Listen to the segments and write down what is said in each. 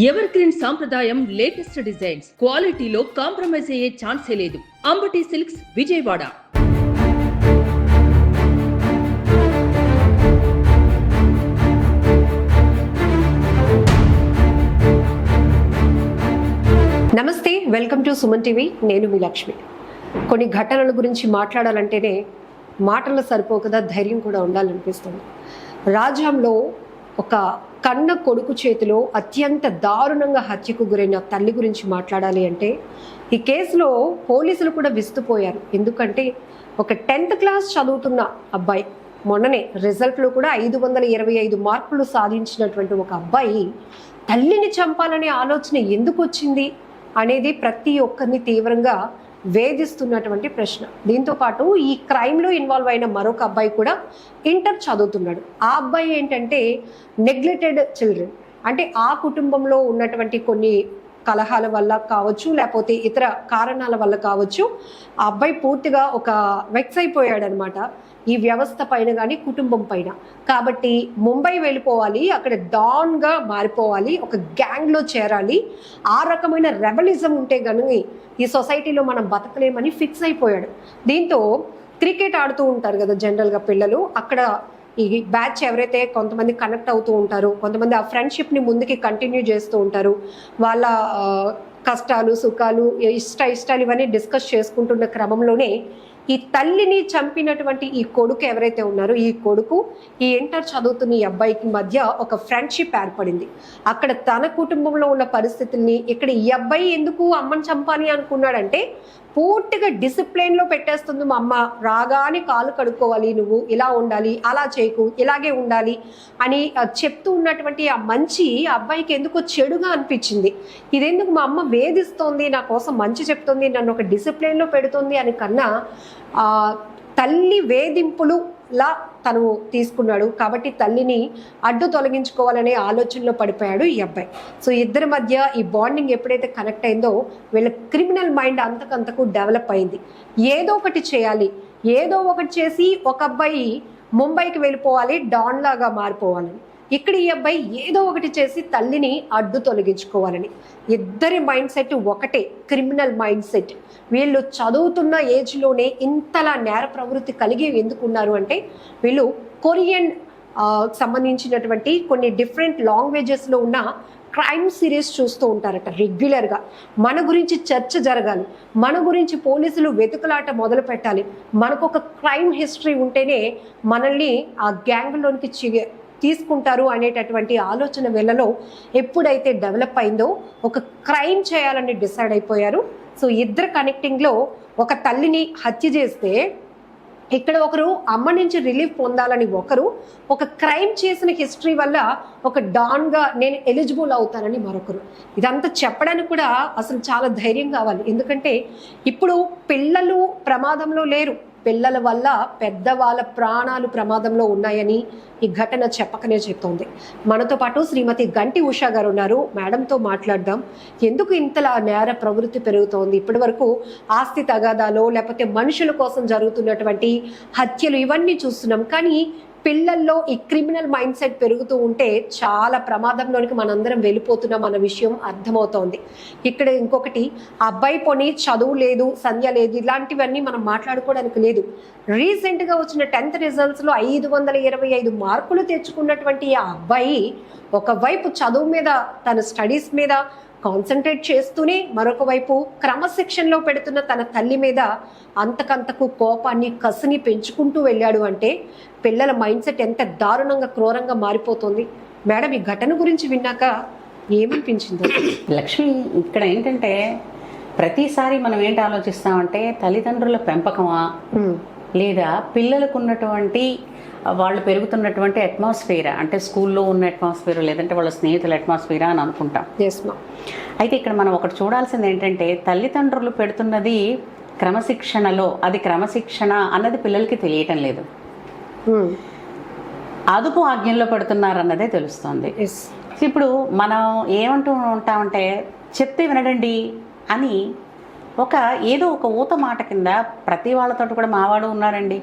Ever green సాంప్రదాయం latest designs క్వాలిటీలో compromise అయ్యే ఛాన్సే లేదు. అంబటి సిల్క్స్ విజయవాడ. నమస్తే, వెల్కమ్ టు సుమన్ టీవీ. నేను మీ లక్ష్మి. కొన్ని ఘటనల గురించి మాట్లాడాలంటేనే మాటలు సరిపోకదా, ధైర్యం కూడా ఉండాలనిపిస్తుంది. రాజ్యంలో ఒక కన్న కొడుకు చేతిలో అత్యంత దారుణంగా హత్యకు గురైన తల్లి గురించి మాట్లాడాలి అంటే ఈ కేసులో పోలీసులు కూడా విస్తుపోయారు. ఎందుకంటే ఒక 10th క్లాస్ చదువుతున్న అబ్బాయి, మొన్ననే రిజల్ట్లో కూడా 525 మార్కులు సాధించినటువంటి ఒక అబ్బాయి తల్లిని చంపాలనే ఆలోచన ఎందుకు వచ్చింది అనేది ప్రతి ఒక్కరిని తీవ్రంగా వేధిస్తున్నటువంటి ప్రశ్న. దీంతో పాటు ఈ క్రైమ్లో ఇన్వాల్వ్ అయిన మరొక అబ్బాయి కూడా ఇంటర్ చదువుతున్నాడు. ఆ అబ్బాయి ఏంటంటే నెగ్లెక్టెడ్ చిల్డ్రన్, అంటే ఆ కుటుంబంలో ఉన్నటువంటి కొన్ని కలహాల వల్ల కావచ్చు, లేకపోతే ఇతర కారణాల వల్ల కావచ్చు, ఆ అబ్బాయి పూర్తిగా ఒక వెక్స్ అయిపోయాడనమాట ఈ వ్యవస్థ పైన కానీ కుటుంబం పైన. కాబట్టి ముంబై వెళ్ళిపోవాలి, అక్కడ డాన్గా మారిపోవాలి, ఒక గ్యాంగ్లో చేరాలి, ఆ రకమైన రెబలిజం ఉంటే కనుక ఈ సొసైటీలో మనం బతకలేమని ఫిక్స్ అయిపోయాడు. దీంతో క్రికెట్ ఆడుతూ ఉంటారు కదా జనరల్గా పిల్లలు, అక్కడ ఈ బ్యాచ్ ఎవరైతే కొంతమంది కనెక్ట్ అవుతూ ఉంటారు, కొంతమంది ఆ ఫ్రెండ్షిప్ని ముందుకి కంటిన్యూ చేస్తూ ఉంటారు, వాళ్ళ కష్టాలు సుఖాలు ఇష్టాలు ఇవన్నీ డిస్కస్ చేసుకుంటున్న క్రమంలోనే ఈ తల్లిని చంపినటువంటి ఈ కొడుకు ఎవరైతే ఉన్నారో, ఈ కొడుకు ఈ ఇంటర్ చదువుతున్న ఈ అబ్బాయికి మధ్య ఒక ఫ్రెండ్షిప్ ఏర్పడింది. అక్కడ తన కుటుంబంలో ఉన్న పరిస్థితుల్ని, ఇక్కడ ఈ అబ్బాయి ఎందుకు అమ్మని చంపాలి అనుకున్నాడంటే పూర్తిగా డిసిప్లిన్లో పెట్టేస్తుంది మా అమ్మ, రాగానే కాలు కడుక్కోవాలి, నువ్వు ఇలా ఉండాలి, అలా చేయకు, ఇలాగే ఉండాలి అని చెప్తూ ఉన్నటువంటి ఆ మంచి అబ్బాయికి ఎందుకో చెడుగా అనిపించింది. ఇదెందుకు మా అమ్మ వేధిస్తోంది, నా కోసం మంచి చెప్తుంది, నన్ను ఒక డిసిప్లిన్లో పెడుతుంది అని కన్నా తల్లి వేధింపులులా తను తీసుకున్నాడు. కాబట్టి తల్లిని అడ్డు తొలగించుకోవాలనే ఆలోచనలో పడిపోయాడు ఈ అబ్బాయి. సో ఇద్దరి మధ్య ఈ బాండింగ్ ఎప్పుడైతే కనెక్ట్ అయిందో వీళ్ళ క్రిమినల్ మైండ్ అంతకంతకు డెవలప్ అయింది. ఏదో ఒకటి చేయాలి, ఏదో ఒకటి చేసి ఒక అబ్బాయి ముంబైకి వెళ్ళిపోవాలి, డాన్ లాగా మారిపోవాలని. ఇక్కడ ఈ అబ్బాయి ఏదో ఒకటి చేసి తల్లిని అడ్డు తొలగించుకోవాలని. ఇద్దరి మైండ్ సెట్ ఒకటే, క్రిమినల్ మైండ్ సెట్. వీళ్ళు చదువుతున్న ఏజ్లోనే ఇంతలా నేర ప్రవృత్తి కలిగి ఎందుకున్నారు అంటే వీళ్ళు కొరియన్ సంబంధించినటువంటి కొన్ని డిఫరెంట్ లాంగ్వేజెస్లో ఉన్న క్రైమ్ సిరీస్ చూస్తూ ఉంటారట రెగ్యులర్గా. మన గురించి చర్చ జరగాలి, మన గురించి పోలీసులు వెతుకులాట మొదలు పెట్టాలి, మనకు ఒక క్రైమ్ హిస్టరీ ఉంటేనే మనల్ని ఆ గ్యాంగ్లోనికి తీసుకుంటారు అనేటటువంటి ఆలోచన వేళలో ఎప్పుడైతే డెవలప్ అయిందో ఒక క్రైమ్ చేయాలని డిసైడ్ అయిపోయారు. సో ఇద్దరు కనెక్టింగ్లో ఒక తల్లిని హత్య చేస్తే ఇక్కడ ఒకరు అమ్మ నుంచి రిలీఫ్ పొందాలని, ఒకరు ఒక క్రైమ్ చేసిన హిస్టరీ వల్ల ఒక డాన్గా నేను ఎలిజిబుల్ అవుతానని మరొకరు. ఇదంతా చెప్పడానికి కూడా అసలు చాలా ధైర్యం కావాలి. ఎందుకంటే ఇప్పుడు పిల్లలు ప్రమాదంలో లేరు, పిల్లల వల్ల పెద్దవాళ్ళ ప్రాణాలు ప్రమాదంలో ఉన్నాయని ఈ ఘటన చెప్పకనే చెప్తోంది. మనతో పాటు శ్రీమతి గంటి ఉషా గారు ఉన్నారు. మేడంతో మాట్లాడదాం. ఎందుకు ఇంతలా నేర ప్రవృత్తి పెరుగుతోంది? ఇప్పటి వరకు ఆస్తి తగాదాలో లేకపోతే మనుషుల కోసం జరుగుతున్నటువంటి హత్యలు ఇవన్నీ చూస్తున్నాం, కానీ పిల్లల్లో ఈ క్రిమినల్ మైండ్ సెట్ పెరుగుతూ ఉంటే చాలా ప్రమాదంలోనికి మనందరం వెళ్ళిపోతున్నాం అన్న విషయం అర్థమవుతోంది. ఇక్కడ ఇంకొకటి, అబ్బాయి పోనీ చదువు లేదు, సంధ్య లేదు, ఇలాంటివన్నీ మనం మాట్లాడుకోవడానికి లేదు. రీసెంట్గా వచ్చిన 10th రిజల్ట్స్లో 525 మార్కులు తెచ్చుకున్నటువంటి ఆ అబ్బాయి ఒకవైపు చదువు మీద, తన స్టడీస్ మీద కాన్సన్ట్రేట్ చేస్తూనే మరొక వైపు క్రమశిక్షణలో పెడుతున్న తన తల్లి మీద అంతకంతకు కోపాన్ని, కసిని పెంచుకుంటూ వెళ్ళాడు అంటే పిల్లల మైండ్ సెట్ ఎంత దారుణంగా, క్రూరంగా మారిపోతుంది. మేడం, ఈ ఘటన గురించి విన్నాక ఏమనిపించింది? లక్ష్మి, ఇక్కడ ఏంటంటే ప్రతిసారి మనం ఏంటి ఆలోచిస్తామంటే తల్లిదండ్రుల పెంపకమా లేదా పిల్లలకు ఉన్నటువంటి వాళ్ళు పెరుగుతున్నటువంటి అట్మాస్ఫియర్, అంటే స్కూల్లో ఉన్న అట్మాస్ఫియర్ లేదంటే వాళ్ళ స్నేహితుల అట్మాస్ఫియరా అని అనుకుంటాం. అయితే ఇక్కడ మనం ఒకటి చూడాల్సింది ఏంటంటే తల్లిదండ్రులు పెడుతున్నది క్రమశిక్షణలో, అది క్రమశిక్షణ అన్నది పిల్లలకి తెలియటం లేదు, అదుపు ఆజ్ఞల్లో పెడుతున్నారు అన్నదే తెలుస్తుంది. ఇప్పుడు మనం ఏమంటూ ఉంటామంటే చెప్తే వినడండి అని ఏదో ఒక ఊత మాట కింద ప్రతి వాళ్ళతో కూడా మావాడు ఉన్నారండి,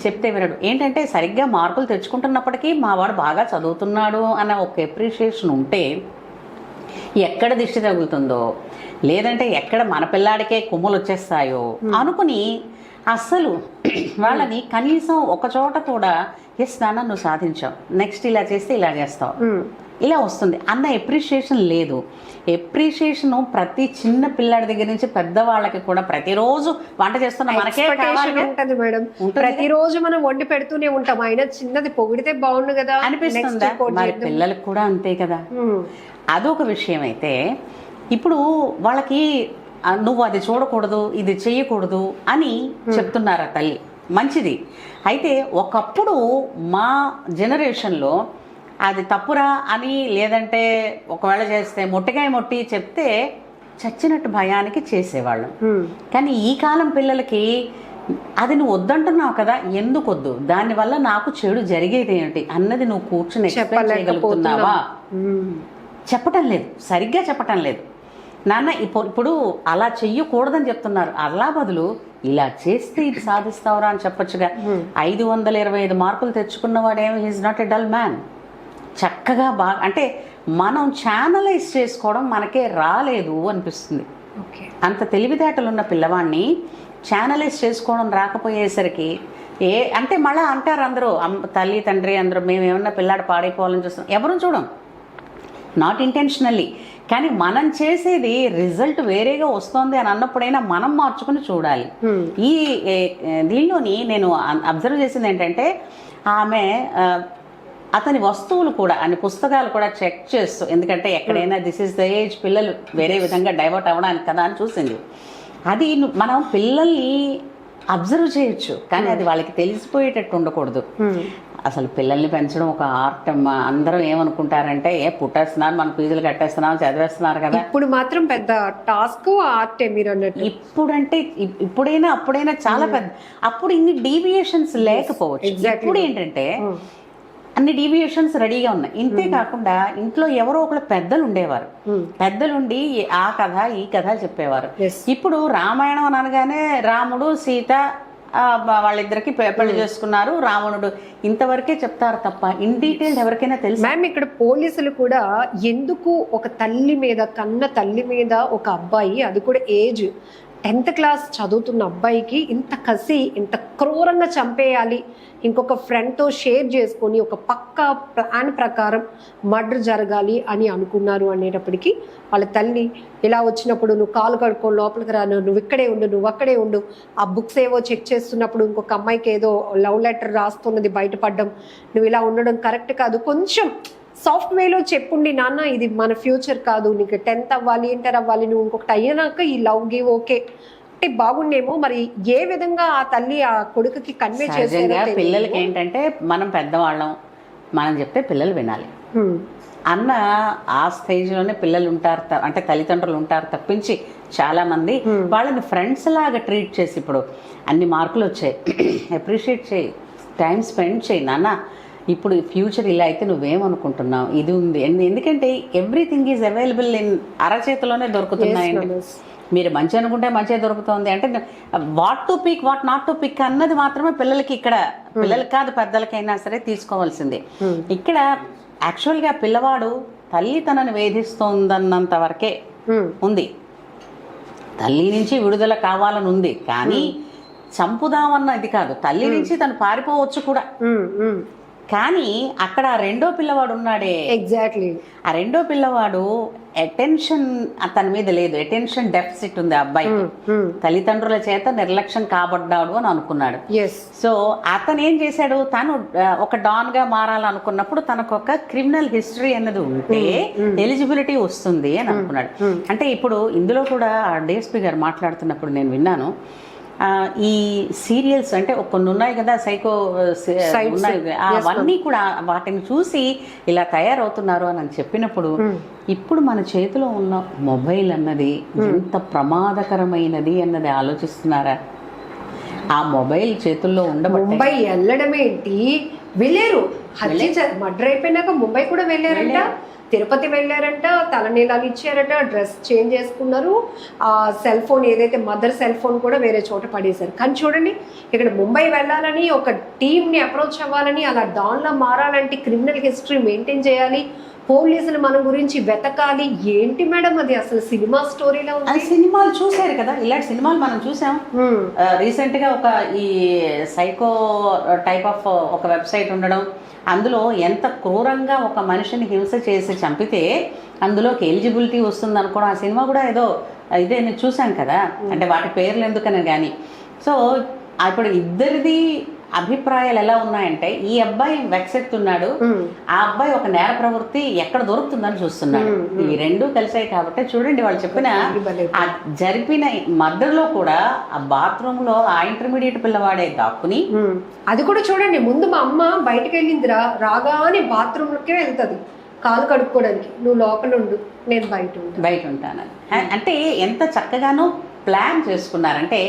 చెప్తే వినడు. ఏంటంటే సరిగ్గా మార్కులు తెచ్చుకుంటున్నప్పటికీ మావాడు బాగా చదువుతున్నాడు అన్న ఒక అప్రిషియేషన్ ఉంటే ఎక్కడ దిష్టి తగులుతుందో లేదంటే ఎక్కడ మన పిల్లాడికే కొమ్ములు వచ్చేస్తాయో అనుకుని అస్సలు వాళ్ళని కనీసం ఒక చోట కూడా ఎస్ నాన్న నువ్వు సాధించావు, నెక్స్ట్ ఇలా చేస్తే ఇలా చేస్తావు, ఇలా వస్తుంది అన్న ఎప్రిషియేషన్ లేదు. ఎప్రిషియేషన్ ప్రతి చిన్న పిల్లాడి దగ్గర నుంచి పెద్దవాళ్ళకి కూడా ప్రతిరోజు వంట చేస్తున్న మనకే ఉంటది మేడం. ప్రతిరోజు మనం వండి పెడుతూనే ఉంటాం, అయినా చిన్నది పొగిడితే బాగుండు కదా అనిపిస్తుందా? మరి పిల్లలకు కూడా అంతే కదా. అదొక విషయం. అయితే ఇప్పుడు వాళ్ళకి నువ్వు అది చూడకూడదు, ఇది చేయకూడదు అని చెప్తున్నారా తల్లి, మంచిది. అయితే ఒకప్పుడు మా జనరేషన్లో అది తప్పురా అని లేదంటే ఒకవేళ చేస్తే మొట్టికాయ మొట్టి చెప్తే చచ్చినట్టు భయానికి చేసేవాళ్ళం. కానీ ఈ కాలం పిల్లలకి అది నువ్వు వద్దంటున్నావు కదా, ఎందుకు వద్దు, దానివల్ల నాకు చెడు జరిగేది ఏంటి అన్నది నువ్వు కూర్చుని ఎక్స్ప్లెయిన్ చేయగలుగుతున్నావా? చెప్పటం లేదు, సరిగ్గా చెప్పటం లేదు. నాన్న ఇప్పుడు అలా చెయ్యకూడదని చెప్తున్నారు, అలా బదులు ఇలా చేస్తే ఇది సాధిస్తావురా అని చెప్పొచ్చుగా. 525 మార్కులు తెచ్చుకున్నవాడేమో he's not a dull man. చక్కగా బాగా అంటే మనం ఛానలైజ్ చేసుకోవడం మనకే రాలేదు అనిపిస్తుంది. అంత తెలివితేటలు ఉన్న పిల్లవాడిని ఛానలైజ్ చేసుకోవడం రాకపోయేసరికి అంటే మళ్ళీ అంటారు అందరూ, తల్లి తండ్రి అందరూ మేము ఏమన్నా పిల్లాడు పాడైపోవాలని చూస్తాం. ఎవరు చూడం, నాట్ ఇంటెన్షనల్లీ. కానీ మనం చేసేది రిజల్ట్ వేరేగా వస్తుంది అని అన్నప్పుడైనా మనం మార్చుకుని చూడాలి. ఈ దీనిలోని నేను అబ్జర్వ్ చేసింది ఏంటంటే ఆమె అతని వస్తువులు కూడా అన్ని పుస్తకాలు కూడా చెక్ చేస్తూ, ఎందుకంటే ఎక్కడైనా దిస్ ఇస్ ద ఏజ్ పిల్లలు వేరే విధంగా డైవర్ట్ అవ్వడానికి కదా అని చూసింది. అది మనం పిల్లల్ని అబ్జర్వ్ చేయొచ్చు, కానీ అది వాళ్ళకి తెలిసిపోయేటట్టు ఉండకూడదు. అసలు పిల్లల్ని పెంచడం ఒక ఆర్ట్. అందరూ ఏమనుకుంటారంటే పుట్టేస్తున్నారు, మన ఫీజులు కట్టేస్తున్నాం, చదివేస్తున్నారు కదా. ఇప్పుడు మాత్రం పెద్ద టాస్క్ ఆర్టే మీరు అన్నట్టు. ఇప్పుడంటే ఇప్పుడైనా అప్పుడైనా చాలా పెద్ద. అప్పుడు ఇన్ని డీవియేషన్స్ లేకపోవచ్చు. ఇప్పుడు ఏంటంటే అన్ని డీవియేషన్స్ రెడీగా ఉన్నాయి. ఇంతే కాకుండా ఇంట్లో ఎవరో ఒకళ్ళు పెద్దలు ఉండేవారు, పెద్దలుండి ఆ కథ ఈ కథ చెప్పేవారు. ఇప్పుడు రామాయణం అనగానే రాముడు సీత వాళ్ళిద్దరికి పెళ్లి చేసుకున్నారు, రావణుడు ఇంతవరకే చెప్తారు తప్ప ఇన్ డీటెయిల్ ఎవరికైనా తెలుసు. మ్యామ్ ఇక్కడ పోలీసులు కూడా ఎందుకు ఒక తల్లి మీద, కన్న తల్లి మీద ఒక అబ్బాయి, అది కూడా ఏజ్ 10th క్లాస్ చదువుతున్న అబ్బాయికి ఇంత కసి, ఇంత క్రూరంగా చంపేయాలి, ఇంకొక ఫ్రెండ్తో షేర్ చేసుకొని ఒక పక్కా ప్లాన్ ప్రకారం మర్డర్ జరగాలి అని అనుకున్నారు అనేటప్పటికీ వాళ్ళ తల్లి ఇలా వచ్చినప్పుడు నువ్వు కాలు కడుక్కొని లోపలికి రాను, నువ్వు ఇక్కడే ఉండు, నువ్వు అక్కడే ఉండు, ఆ బుక్స్ ఏవో చెక్ చేస్తున్నప్పుడు ఇంకొక అమ్మాయికి ఏదో లవ్ లెటర్ రాస్తున్నది బయటపడడం, నువ్వు ఇలా ఉండడం కరెక్ట్ కాదు, కొంచెం సాఫ్ట్వేర్లో చెప్పుండి నాన్న ఇది మన ఫ్యూచర్ కాదు, నీకు 10th అవ్వాలి, ఇంటర్ అవ్వాలి, నువ్వు ఇంకొకటి అయ్యాక ఈ లవ్ గివ్ ఓకే అంటే బాగుండేమో. మరి ఏ విధంగా ఆ తల్లి ఆ కొడుకుకి కన్వే చేసేదా? పిల్లలకి ఏంటంటే మనం పెద్దవాళ్ళం, మనం చెప్తే పిల్లలు వినాలి అన్న ఆ స్టేజ్లోనే పిల్లలు ఉంటారు, అంటే తల్లిదండ్రులు ఉంటారు తప్పించి చాలా మంది వాళ్ళని ఫ్రెండ్స్ లాగా ట్రీట్ చేసి ఇప్పుడు అన్ని మార్కులు వచ్చాయి, అప్రిషియేట్ చేయి, టైం స్పెండ్ చేయి నాన్న, ఇప్పుడు ఫ్యూచర్ ఇలా అయితే నువ్వేమనుకుంటున్నావు, ఇది ఉంది. ఎందుకంటే ఎవ్రీథింగ్ ఈజ్ అవైలబుల్ ఇన్ అరచేతిలోనే దొరుకుతున్నాయండి. మీరు మంచి అనుకుంటే మంచిగా దొరుకుతుంది. అంటే what to pick, what not to pick అన్నది మాత్రమే పిల్లలకి ఇక్కడ, పిల్లలకి కాదు పెద్దలకైనా సరే తీసుకోవాల్సిందే. ఇక్కడ యాక్చువల్గా పిల్లవాడు తల్లి తనని వేధిస్తోందన్నంత వరకే ఉంది, తల్లి నుంచి విడుదల కావాలని ఉంది, కానీ చంపుదామన్నది కాదు. తల్లి నుంచి తను పారిపోవచ్చు కూడా, కానీ అక్కడ రెండో పిల్లవాడు ఉన్నాడే, ఎగ్జాక్ట్లీ ఆ రెండో పిల్లవాడు అటెన్షన్ అతని మీద లేదు, అటెన్షన్ డెఫిసిట్ ఉంది ఆ అబ్బాయికి, తల్లిదండ్రుల చేత నిర్లక్ష్యం కాబడ్డాడు అని అనుకున్నాడు. సో అతను ఏం చేశాడు, తను ఒక డాన్ గా మారాలనుకున్నప్పుడు తనకు ఒక క్రిమినల్ హిస్టరీ అన్నది ఉంటే ఎలిజిబిలిటీ వస్తుంది అని అనుకున్నాడు. అంటే ఇప్పుడు ఇందులో కూడా డిఎస్పీ గారు మాట్లాడుతున్నప్పుడు నేను విన్నాను, ఈ సీరియల్స్ అంటే కొన్ని ఉన్నాయి కదా సైకో ఉన్నాయి, అవన్నీ కూడా వాటిని చూసి ఇలా తయారవుతున్నారు అని చెప్పినప్పుడు ఇప్పుడు మన చేతిలో ఉన్న మొబైల్ అన్నది ఎంత ప్రమాదకరమైనది అన్నది ఆలోచిస్తున్నారా? ఆ మొబైల్ చేతుల్లో ఉండబట్టి ముంబై వెళ్ళడమేంటి, వెళ్ళారు, మర్డర్ అయిపోయినాక ముంబై కూడా వెళ్ళారంట, తిరుపతి వెళ్ళారంట, తలనీలాలు ఇచ్చారట, డ్రెస్ చేంజ్ చేసుకున్నారు, ఆ సెల్ ఫోన్ ఏదైతే మదర్ సెల్ ఫోన్ కూడా వేరే చోట పడేశారు. కానీ చూడండి ఇక్కడ ముంబై వెళ్ళాలని, ఒక టీమ్ని అప్రోచ్ అవ్వాలని, అలా డాన్లా మారాలంటే క్రిమినల్ హిస్టరీ మెయింటైన్ చేయాలి, పోలీసులు మన గురించి వెతకాలి. ఏంటి మేడం అది అసలు సినిమా స్టోరీలో అది సినిమాలు చూసారు కదా, ఇలాంటి సినిమాలు మనం చూసాం. రీసెంట్ గా ఒక ఈ సైకో టైప్ ఆఫ్ ఒక వెబ్సైట్ ఉండడం, అందులో ఎంత క్రూరంగా ఒక మనిషిని హింస చేసి చంపితే అందులోకి ఎలిజిబిలిటీ వస్తుంది అనుకోవడం, ఆ సినిమా కూడా ఏదో ఇదే నేను చూశాను కదా. అంటే వాటి పేర్లు ఎందుకని కానీ. సో ఇప్పుడు ఇద్దరిది అభిప్రాయాలు ఎలా ఉన్నాయంటే, ఈ అబ్బాయి వెక్సెత్తున్నాడు, ఆ అబ్బాయి ఒక నేర ప్రవృత్తి ఎక్కడ దొరుకుతుందని చూస్తున్నాడు. ఈ రెండూ కలిసాయి కాబట్టి చూడండి, వాళ్ళు చెప్పిన ఆ జరిపిన మర్డర్లో కూడా ఆ బాత్రూమ్ లో ఆ ఇంటర్మీడియట్ పిల్లవాడే దాక్కుని, అది కూడా చూడండి. ముందు మా అమ్మ బయటకు వెళ్ళిందిరా, రాగానే బాత్రూమ్లోకే వెళ్తుంది కాలు కడుక్కోవడానికి, నువ్వు లోపల ఉండు నేను బయట ఉంటాను. అంటే ఎంత చక్కగానో ప్లాన్ చేసుకున్నారంటే,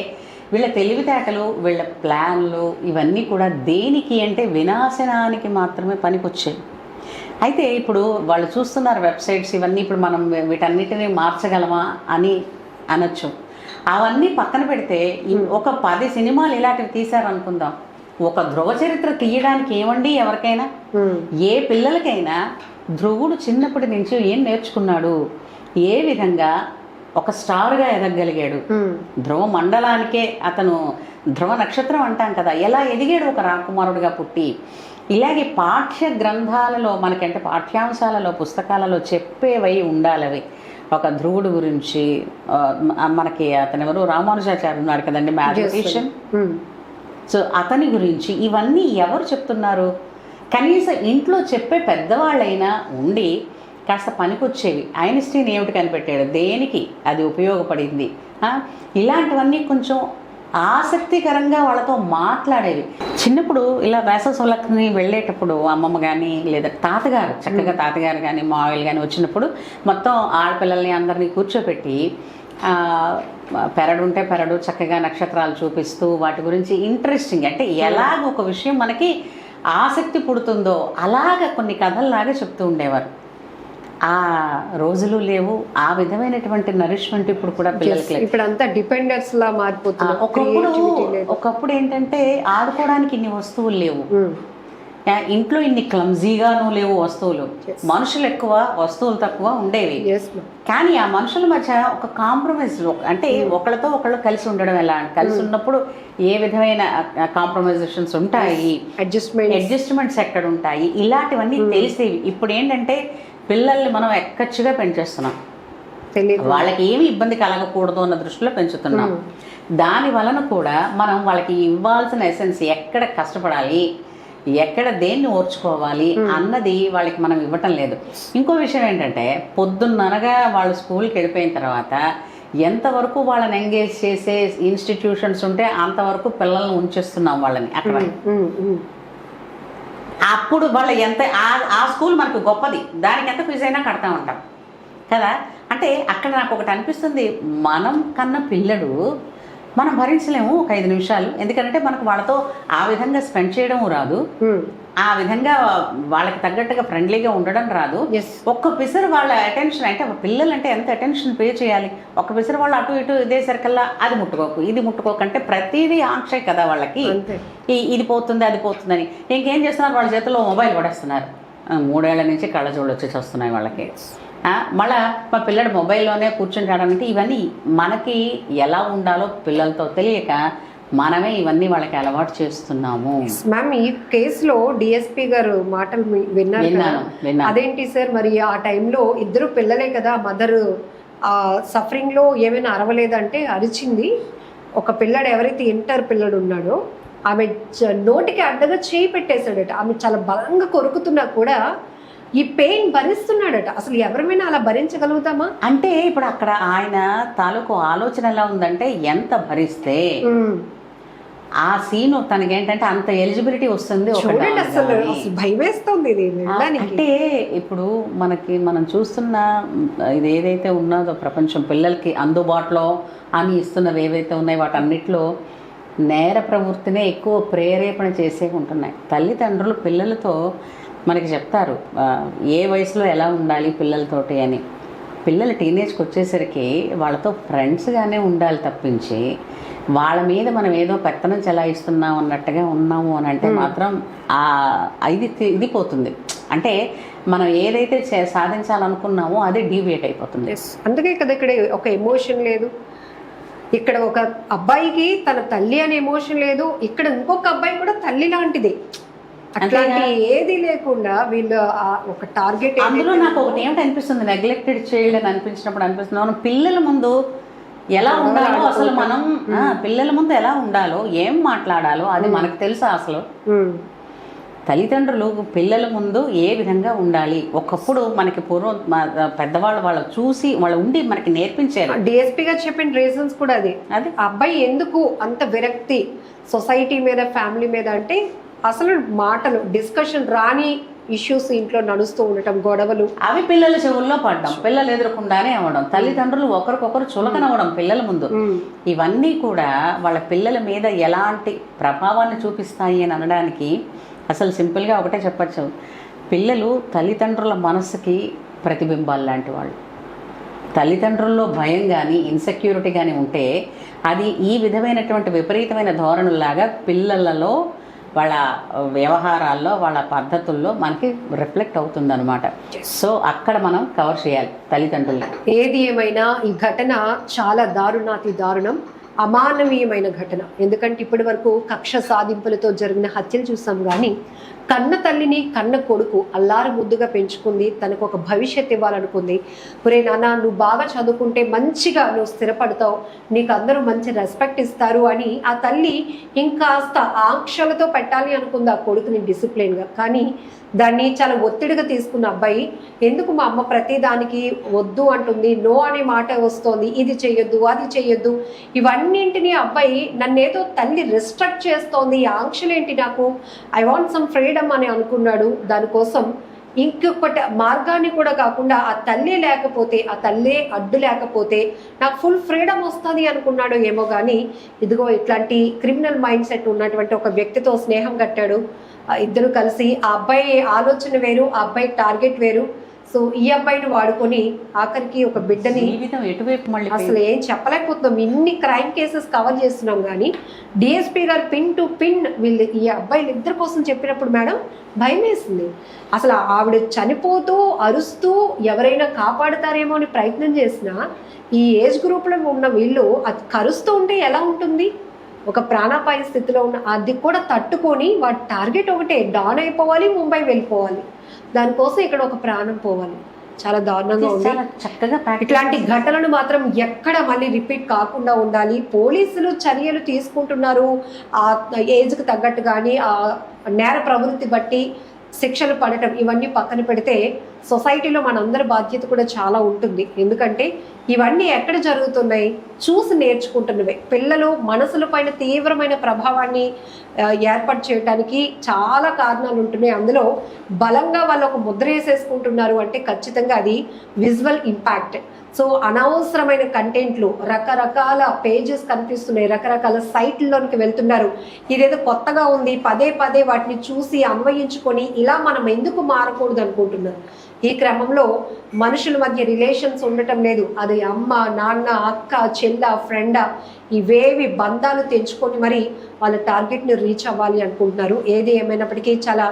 వీళ్ళ తెలివితేటలు, వీళ్ళ ప్లాన్లు ఇవన్నీ కూడా దేనికి అంటే వినాశనానికి మాత్రమే పనికొచ్చాయి. అయితే ఇప్పుడు వాళ్ళు చూస్తున్నారు వెబ్సైట్స్ ఇవన్నీ, ఇప్పుడు మనం వీటన్నిటిని మార్చగలమా అని అనొచ్చు. అవన్నీ పక్కన పెడితే ఒక 10 సినిమాలు ఇలాంటివి తీశారనుకుందాం. ఒక ధ్రువ చరిత్ర తీయడానికి ఏమండి ఎవరికైనా, ఏ పిల్లలకైనా ధ్రువుడు చిన్నప్పటి నుంచి ఏం నేర్చుకున్నాడు, ఏ విధంగా ఒక స్టార్గా ఎదగగలిగాడు, ధ్రువ మండలానికే అతను ధ్రువ నక్షత్రం అంటాం కదా, ఎలా ఎదిగాడు ఒక రాకుమారుడిగా పుట్టి. ఇలాగే పాఠ్య గ్రంథాలలో మనకంటే పాఠ్యాంశాలలో పుస్తకాలలో చెప్పేవై ఉండాలవి. ఒక ధ్రువుడు గురించి మనకి అతను ఎవరు, రామానుజాచార్య ఉన్నాడు కదండి, మ్యాథమెటిషియన్. సో అతని గురించి ఇవన్నీ ఎవరు చెప్తున్నారు? కనీసం ఇంట్లో చెప్పే పెద్దవాళ్ళైనా ఉండి కాస్త పనికొచ్చేవి. ఐన్స్టీన్ ఏమిటి కనిపెట్టాడు, దేనికి అది ఉపయోగపడింది, ఇలాంటివన్నీ కొంచెం ఆసక్తికరంగా వాళ్ళతో మాట్లాడేవి. చిన్నప్పుడు ఇలా వేసవసలకి వెళ్ళేటప్పుడు అమ్మమ్మ కానీ లేదా తాతగారు, చక్కగా తాతగారు కానీ మావయ్యలు కానీ వచ్చినప్పుడు మొత్తం ఆడపిల్లల్ని అందరినీ కూర్చోపెట్టి పెరడు ఉంటే పెరడు చక్కగా నక్షత్రాలు చూపిస్తూ వాటి గురించి ఇంట్రెస్టింగ్, అంటే ఎలాగ ఒక విషయం మనకి ఆసక్తి పుడుతుందో అలాగ కొన్ని కథల్లాగా చెప్తూ ఉండేవారు. ఆ రోజులు లేవు, ఆ విధమైనటువంటి నరిష్మెంట్ ఇప్పుడు కూడా పిల్లలకి. ఇప్పుడు అంతా డిపెండెన్స్ లా మారిపోతుంది. ఒకప్పుడు ఏంటంటే ఆడుకోవడానికి ఇన్ని వస్తువులు లేవు, ఇంట్లో ఇన్ని క్లమ్జీగాను లేవు వస్తువులు, మనుషులు ఎక్కువ వస్తువులు తక్కువ ఉండేవి. కానీ ఆ మనుషుల మధ్య ఒక కాంప్రమైజ్, అంటే ఒకళ్ళతో ఒకళ్ళు కలిసి ఉండడం, ఎలా కలిసి ఉన్నప్పుడు ఏ విధమైన కాంప్రమైజేషన్స్ ఉంటాయి, అడ్జస్ట్మెంట్స్ ఎక్కడ ఉంటాయి, ఇలాంటివన్నీ తెలిసేవి. ఇప్పుడు ఏంటంటే పిల్లల్ని మనం ఎక్కచ్చుగా పెంచేస్తున్నాం, వాళ్ళకి ఏమి ఇబ్బంది కలగకూడదు అన్న దృష్టిలో పెంచుతున్నాం. దాని వలన కూడా మనం వాళ్ళకి ఇవ్వాల్సిన ఎసెన్స్, ఎక్కడ కష్టపడాలి, ఎక్కడ దేన్ని ఓర్చుకోవాలి అన్నది వాళ్ళకి మనం ఇవ్వటం లేదు. ఇంకో విషయం ఏంటంటే, పొద్దున్ననగా వాళ్ళు స్కూల్కి వెళ్ళిపోయిన తర్వాత ఎంతవరకు వాళ్ళని ఎంగేజ్ చేసే ఇన్స్టిట్యూషన్స్ ఉంటే అంతవరకు పిల్లల్ని ఉంచేస్తున్నాం వాళ్ళని అక్కడ. అప్పుడు వాళ్ళ ఎంత ఆ స్కూల్ మనకు గొప్పది, దానికి ఎంత ఫీజు అయినా కడతా ఉంటాం కదా. అంటే అక్కడ నాకు ఒకటి అనిపిస్తుంది, మనం కన్నా పిల్లడు మనం భరించలేము ఒక 5 నిమిషాలు, ఎందుకంటే మనకు వాళ్ళతో ఆ విధంగా స్పెండ్ చేయడం రాదు, ఆ విధంగా వాళ్ళకి తగ్గట్టుగా ఫ్రెండ్లీగా ఉండడం రాదు. ఒక్క పిసరు వాళ్ళ అటెన్షన్, అంటే పిల్లలంటే ఎంత అటెన్షన్ పే చేయాలి, ఒక్క పిసరు వాళ్ళు అటు ఇటు ఇదేసరికల్లా అది ముట్టుకోకు ఇది ముట్టుకోకు అంటే ప్రతిదీ ఆంక్షే కదా వాళ్ళకి. ఇది పోతుంది అది పోతుందని ఇంకేం చేస్తున్నారు, వాళ్ళ చేతిలో మొబైల్ పడేస్తున్నారు. 3 ఏళ్ల నుంచి కళ్ళజోళ్ళు వచ్చేసి వస్తున్నాయి వాళ్ళకి. మళ్ళా మా పిల్లడు మొబైల్లోనే కూర్చుంటాడంటే ఇవన్నీ మనకి ఎలా ఉండాలో పిల్లలతో తెలియక మనమే ఇవన్నీ వాళ్ళకి అలవాటు చేస్తున్నాము. మ్యామ్, ఈ కేసులో డిఎస్పీ గారు మాటలు విన్నాను. అదేంటి సార్, మరి ఆ టైంలో ఇద్దరు పిల్లలే కదా, మదర్ సఫరింగ్ లో ఏమైనా అరవలేదంటే అరిచింది. ఒక పిల్లడు, ఎవరైతే ఇంటర్ పిల్లడు ఉన్నాడో, ఆమె నోటికి అడ్డగా చేయి పెట్టేశాడట. ఆమె చాలా బలంగా కొరుకుతున్నా కూడా ఈ పెయిన్ భరిస్తున్నాడట. అసలు ఎవరైనా అలా భరించగలుగుతామా? అంటే ఇప్పుడు అక్కడ ఆయన తాలూకు ఆలోచన ఎలా ఉందంటే, ఎంత భరిస్తే ఆ సీను తనకేంటంటే అంత ఎలిజిబిలిటీ వస్తుంది. అసలు భయం వేస్తుంది ఇది. అంటే ఇప్పుడు మనం చూస్తున్న ఇది ఏదైతే ఉన్నదో ప్రపంచం పిల్లలకి అందుబాటులో అని ఇస్తున్నవి ఏవైతే ఉన్నాయో వాటన్నిటిలో నేర ప్రవృత్తినే ఎక్కువ ప్రేరేపణ చేసే ఉంటున్నాయి. తల్లిదండ్రులు పిల్లలతో మనకి చెప్తారు ఏ వయసులో ఎలా ఉండాలి పిల్లలతోటి అని. పిల్లలు టీనేజ్కి వచ్చేసరికి వాళ్ళతో ఫ్రెండ్స్గానే ఉండాలి తప్పించి వాళ్ళ మీద మనం ఏదో పెత్తనం చెలాయిస్తున్నాం అన్నట్టుగా ఉన్నాము అని అంటే మాత్రం ఇది పోతుంది. అంటే మనం ఏదైతే సాధించాలనుకున్నామో అది డీవియేట్ అయిపోతుంది. అందుకే కదా ఇక్కడ ఒక ఎమోషన్ లేదు, ఇక్కడ ఒక అబ్బాయికి తన తల్లి అనే ఎమోషన్ లేదు, ఇక్కడ ఇంకొక అబ్బాయి కూడా తల్లి లాంటిదే. అట్లాంటి ఏది లేకుండా వీళ్ళు ఒక టార్గెట్. అందులో నాకు ఒకటి ఏమిటి అనిపిస్తుంది, నెగ్లెక్టెడ్ చైల్డ్ అని అనిపించినప్పుడు మనం పిల్లల ముందు ఎలా ఉండాలో అసలు మనం పిల్లల ముందు ఎలా ఉండాలో ఏం మాట్లాడాలో అది మనకు తెలుసా అసలు? తల్లిదండ్రులు పిల్లల ముందు ఏ విధంగా ఉండాలి ఒకప్పుడు మనకి పూర్వం పెద్దవాళ్ళు వాళ్ళు చూసి వాళ్ళు ఉండి మనకి నేర్పించారు. డిఎస్పీ గారు చెప్పిన రీజన్స్ కూడా అది అబ్బాయి ఎందుకు అంత విరక్తి సొసైటీ మీద ఫ్యామిలీ మీద అంటే అసలు మాటలు డిస్కషన్ రాని ఇష్యూస్ ఇంట్లో నడుస్తూ ఉండటం, గొడవలు, అవి పిల్లల చెవుల్లో పడడం, పిల్లలు ఎదురకుండానే అవ్వడం, తల్లిదండ్రులు ఒకరికొకరు చులకనవ్వడం పిల్లల ముందు, ఇవన్నీ కూడా వాళ్ళ పిల్లల మీద ఎలాంటి ప్రభావాన్ని చూపిస్తాయి అని అనడానికి అసలు సింపుల్గా ఒకటే చెప్పచ్చు, పిల్లలు తల్లిదండ్రుల మనసుకి ప్రతిబింబాలు లాంటి వాళ్ళు. తల్లిదండ్రుల్లో భయం కానీ ఇన్సెక్యూరిటీ కానీ ఉంటే అది ఈ విధమైనటువంటి విపరీతమైన ధోరణుల్లాగా పిల్లలలో వాళ్ళ వ్యవహారాల్లో వాళ్ళ పద్ధతుల్లో మనకి రిఫ్లెక్ట్ అవుతుంది అనమాట. సో అక్కడ మనం కవర్ చేయాలి తల్లిదండ్రులు. ఏది ఏమైనా ఈ ఘటన చాలా దారుణాతి దారుణం, అమానవీయమైన ఘటన. ఎందుకంటే ఇప్పటి వరకు కక్ష సాధింపులతో జరిగిన హత్యలు చూసాం, కానీ కన్న తల్లిని కన్న కొడుకు అల్లారు ముద్దుగా పెంచుకుంది, తనకు ఒక భవిష్యత్ ఇవ్వాలనుకుంది. ఒరే నాన్న నువ్వు బాగా చదువుకుంటే మంచిగా నువ్వు స్థిరపడతావు, నీకు అందరూ మంచి రెస్పెక్ట్ ఇస్తారు అని ఆ తల్లి ఇంకాస్త ఆంక్షలతో పెట్టాలి అనుకుంది ఆ కొడుకుని డిసిప్లిన్గా. కానీ దాన్ని చాలా ఒత్తిడిగా తీసుకున్న అబ్బాయి ఎందుకు మా అమ్మ ప్రతిదానికి వద్దు అంటుంది, నో అనే మాట వస్తోంది, ఇది చెయ్యొద్దు అది చెయ్యొద్దు, ఇవన్నింటినీ అబ్బాయి నన్నేదో తల్లి రిస్ట్రిక్ట్ చేస్తోంది, ఈ ఆంక్షలేంటి నాకు, ఐ వాంట్ సమ్ ఫ్రీడమ్ అని అనుకున్నాడు. దానికోసం ఇంకొకటి మార్గాన్ని కూడా కాకుండా ఆ తల్లే లేకపోతే, ఆ తల్లే అడ్డు లేకపోతే నాకు ఫుల్ ఫ్రీడమ్ వస్తుంది అనుకున్నాడు ఏమో. కానీ ఇదిగో ఇట్లాంటి క్రిమినల్ మైండ్ సెట్ ఉన్నటువంటి ఒక వ్యక్తితో స్నేహం కట్టాడు. ఇద్దరు కలిసి ఆ అబ్బాయి ఆలోచన వేరు, ఆ అబ్బాయి టార్గెట్ వేరు. సో ఈ అబ్బాయిని వాడుకొని ఆఖరికి ఒక బిడ్డని అసలు ఏం చెప్పలేకపోతున్నాం. ఇన్ని క్రైమ్ కేసెస్ కవర్ చేస్తున్నాం కానీ డిఎస్పీ గారు పిన్ టు పిన్ వీళ్ళు ఈ అబ్బాయిలు ఇద్దరి కోసం చెప్పినప్పుడు మేడం భయం వేసింది. అసలు ఆవిడ చనిపోతూ అరుస్తూ ఎవరైనా కాపాడుతారేమో అని ప్రయత్నం చేసినా ఈ ఏజ్ గ్రూప్లో ఉన్న వీళ్ళు అది కరుస్తూ ఉంటే ఎలా ఉంటుంది, ఒక ప్రాణాపాయ స్థితిలో ఉన్న అది కూడా తట్టుకొని వాటి టార్గెట్ ఒకటే, డాన్ అయిపోవాలి, ముంబై వెళ్ళిపోవాలి. దానికోసం ఇక్కడ ఒక ప్రాణం పోవాలి. చాలా దారుణంగా ఉంది. చక్కగా ఇట్లాంటి ఘటనలు మాత్రం ఎక్కడ మళ్ళీ రిపీట్ కాకుండా ఉండాలి. పోలీసులు చర్యలు తీసుకుంటున్నారు, ఆ ఏజ్కి తగ్గట్టు కానీ ఆ నేర ప్రవృత్తి బట్టి శిక్షలు పడటం ఇవన్నీ పక్కన పెడితే సొసైటీలో మనందరి బాధ్యత కూడా చాలా ఉంటుంది. ఎందుకంటే ఇవన్నీ ఎక్కడ జరుగుతున్నాయి, చూసి నేర్చుకుంటున్నవే. పిల్లలు మనసుల పైన తీవ్రమైన ప్రభావాన్ని ఏర్పాటు చేయడానికి చాలా కారణాలు ఉంటున్నాయి. అందులో బలంగా వాళ్ళు ఒక ముద్ర వేసేసుకుంటున్నారు అంటే ఖచ్చితంగా అది విజువల్ ఇంపాక్ట్. సో అనవసరమైన కంటెంట్లు, రకరకాల పేజెస్ కనిపిస్తున్నాయి, రకరకాల సైట్లలోనికి వెళ్తున్నారు. ఇదేదో కొత్తగా ఉంది, పదే పదే వాటిని చూసి అన్వయించుకొని ఇలా మనం ఎందుకు మారకూడదు అనుకుంటున్నారు. ఈ క్రమంలో మనుషుల మధ్య రిలేషన్స్ ఉండటం లేదు. అది అమ్మ, నాన్న, అక్క, చెల్ల, ఫ్రెండ్, ఇవేవి బంధాలు తెంచుకొని మరి వాళ్ళ టార్గెట్ని రీచ్ అవ్వాలి అనుకుంటున్నారు. ఏది ఏమైనప్పటికీ చాలా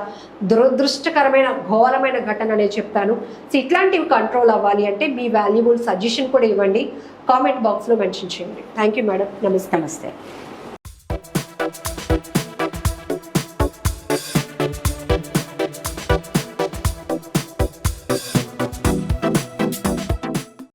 దురదృష్టకరమైన ఘోరమైన ఘటన అనే చెప్తాను. సో ఇట్లాంటివి కంట్రోల్ అవ్వాలి అంటే మీ వాల్యుబుల్ సజెషన్ కూడా ఇవ్వండి, కామెంట్ బాక్స్లో మెన్షన్ చేయండి. Thank you madam. నమస్తే. నమస్తే.